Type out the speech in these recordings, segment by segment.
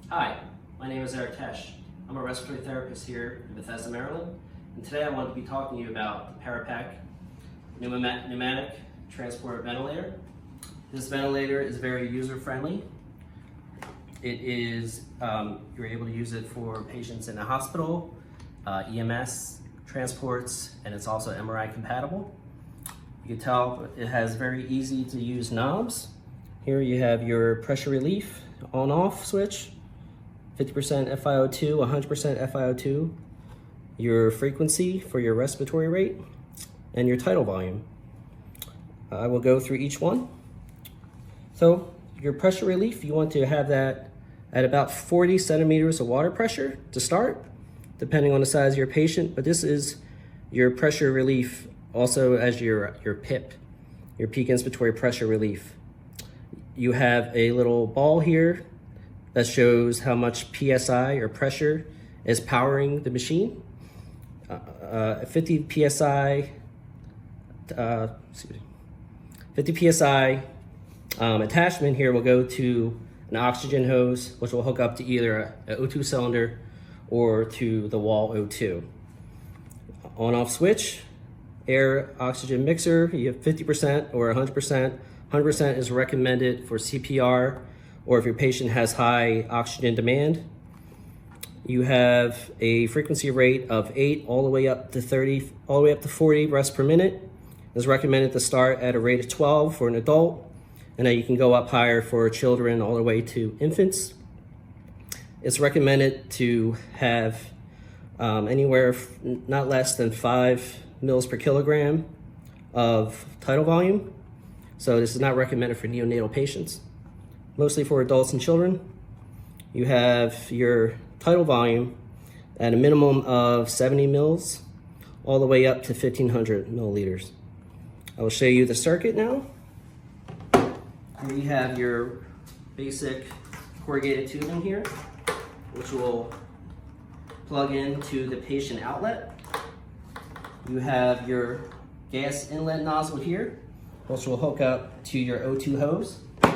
Hi, my name is Eric Tesh. I'm a respiratory therapist here in Bethesda, Maryland, and today I want to be talking to you about the ParaPAC pneumatic transport ventilator. This ventilator is very user-friendly. It is, you're able to use it for patients in the hospital, EMS, transports, and it's also MRI compatible. You can tell it has very easy to use knobs. Here you have your pressure relief on-off switch, 50% FiO2, 100% FiO2, your frequency for your respiratory rate, and your tidal volume. I will go through each one. So your pressure relief, you want to have that at about 40 centimeters of water pressure to start, depending on the size of your patient, but this is your pressure relief also as your PIP, your peak inspiratory pressure relief. You have a little ball here that shows how much PSI or pressure is powering the machine. 50 PSI, 50 PSI attachment here will go to an oxygen hose, which will hook up to either an O2 cylinder or to the wall O2. On-off switch, air oxygen mixer, you have 50% or 100%. 100% is recommended for CPR or if your patient has high oxygen demand. You have a frequency rate of 8 all the way up to 30, all the way up to 40 breaths per minute. It's recommended to start at a rate of 12 for an adult, and then you can go up higher for children all the way to infants. It's recommended to have anywhere not less than 5 mils per kilogram of tidal volume. So this is not recommended for neonatal patients, mostly for adults and children. You have your tidal volume at a minimum of 70 mils all the way up to 1500 milliliters. I will show you the circuit now. Here you have your basic corrugated tubing here, which will plug into the patient outlet. You have your gas inlet nozzle here, which will hook up to your O2 hose. You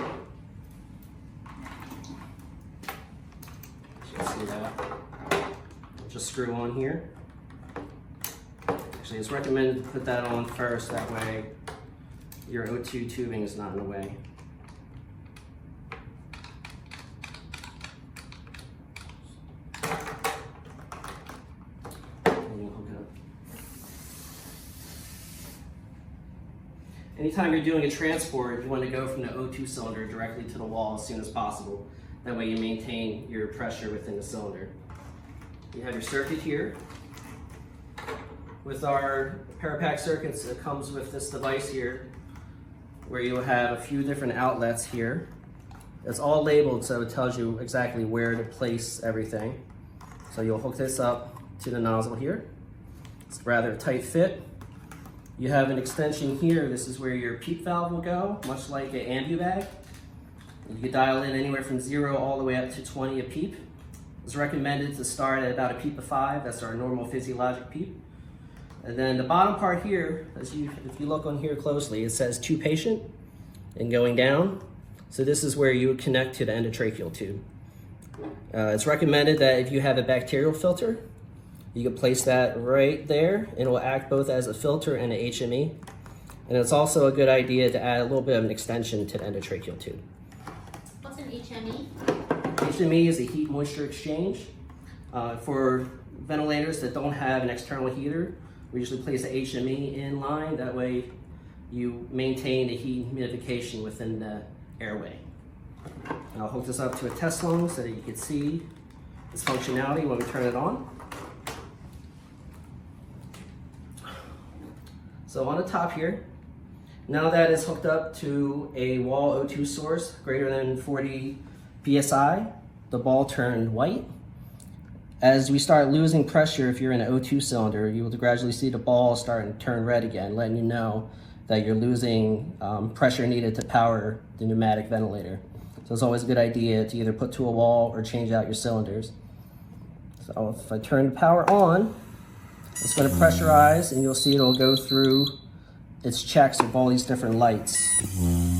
can see that. Just screw on here. Actually, it's recommended to put that on first, that way your O2 tubing is not in the way. Anytime you're doing a transport, you want to go from the O2 cylinder directly to the wall as soon as possible. That way you maintain your pressure within the cylinder. You have your circuit here. With our ParaPAC circuits, it comes with this device here where you'll have a few different outlets here. It's all labeled so it tells you exactly where to place everything. So you'll hook this up to the nozzle here. It's rather a tight fit. You have an extension here. This is where your PEEP valve will go, much like an ambu bag. You can dial in anywhere from 0 all the way up to 20 a PEEP. It's recommended to start at about a PEEP of 5. That's our normal physiologic PEEP. And then the bottom part here, if you look on here closely, it says to patient and going down. So this is where you would connect to the endotracheal tube. It's recommended that if you have a bacterial filter, you can place that right there and it will act both as a filter and an HME. And it's also a good idea to add a little bit of an extension to the endotracheal tube. What's an HME? HME is a heat moisture exchange. For ventilators that don't have an external heater, we usually place the HME in line. That way you maintain the heat humidification within the airway. And I'll hook this up to a test lung so that you can see its functionality when we turn it on. So on the top here, now that is hooked up to a wall O2 source greater than 40 PSI, the ball turned white. As we start losing pressure, if you're in an O2 cylinder, you will gradually see the ball starting to turn red again, letting you know that you're losing pressure needed to power the pneumatic ventilator. So it's always a good idea to either put to a wall or change out your cylinders. So if I turn the power on, it's going to pressurize and you'll see it'll go through its checks of all these different lights.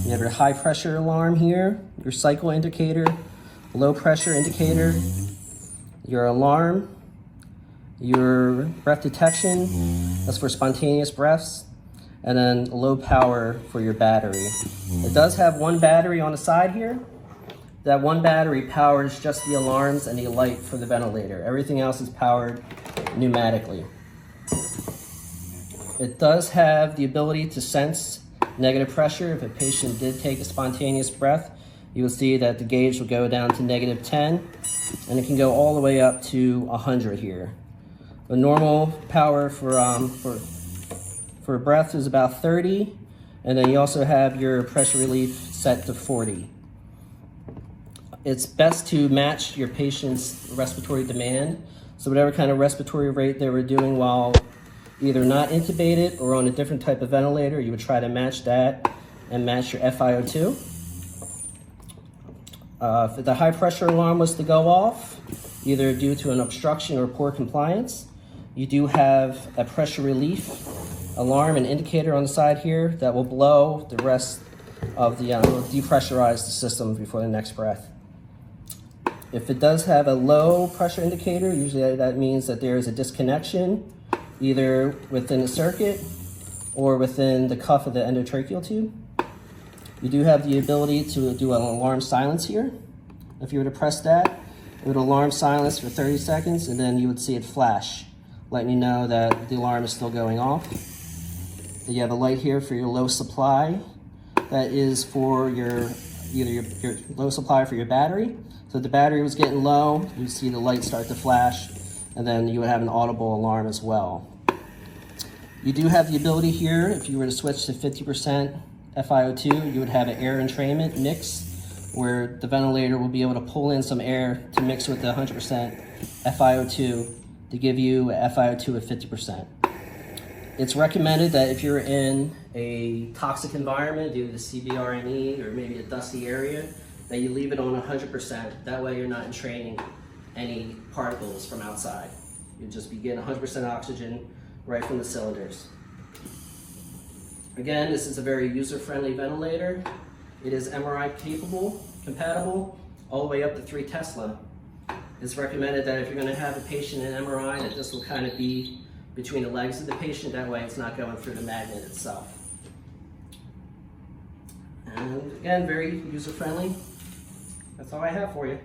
You have your high pressure alarm here, your cycle indicator, low pressure indicator, your alarm, your breath detection, that's for spontaneous breaths, and then low power for your battery. It does have one battery on the side here. That one battery powers just the alarms and the light for the ventilator. Everything else is powered pneumatically. It does have the ability to sense negative pressure. If a patient did take a spontaneous breath, you will see that the gauge will go down to -10, and it can go all the way up to 100 here. The normal power for breath is about 30, and then you also have your pressure relief set to 40. It's best to match your patient's respiratory demand. So whatever kind of respiratory rate they were doing while either not intubated or on a different type of ventilator, you would try to match that and match your FiO2. If the high pressure alarm was to go off, either due to an obstruction or poor compliance, you do have a pressure relief alarm and indicator on the side here that will blow the rest of the, depressurize the system before the next breath. If it does have a low pressure indicator, usually that means that there is a disconnection either within the circuit or within the cuff of the endotracheal tube. You do have the ability to do an alarm silence here. If you were to press that, it would alarm silence for 30 seconds, and then you would see it flash, letting you know that the alarm is still going off. Then you have a light here for your low supply. That is for your low supply for your battery. So if the battery was getting low, you'd see the light start to flash, and then you would have an audible alarm as well. You do have the ability here, if you were to switch to 50% FiO2, you would have an air entrainment mix where the ventilator will be able to pull in some air to mix with the 100% FiO2 to give you a FiO2 of 50%. It's recommended that if you're in a toxic environment due to CBRNE or maybe a dusty area, that you leave it on 100%. That way you're not entraining any particles from outside. You just be getting 100% oxygen right from the cylinders. Again, this is a very user-friendly ventilator. It is MRI capable, compatible, all the way up to 3 Tesla. It's recommended that if you're going to have a patient in MRI, that this will kind of be between the legs of the patient. That way it's not going through the magnet itself. And again, very user-friendly. That's all I have for you.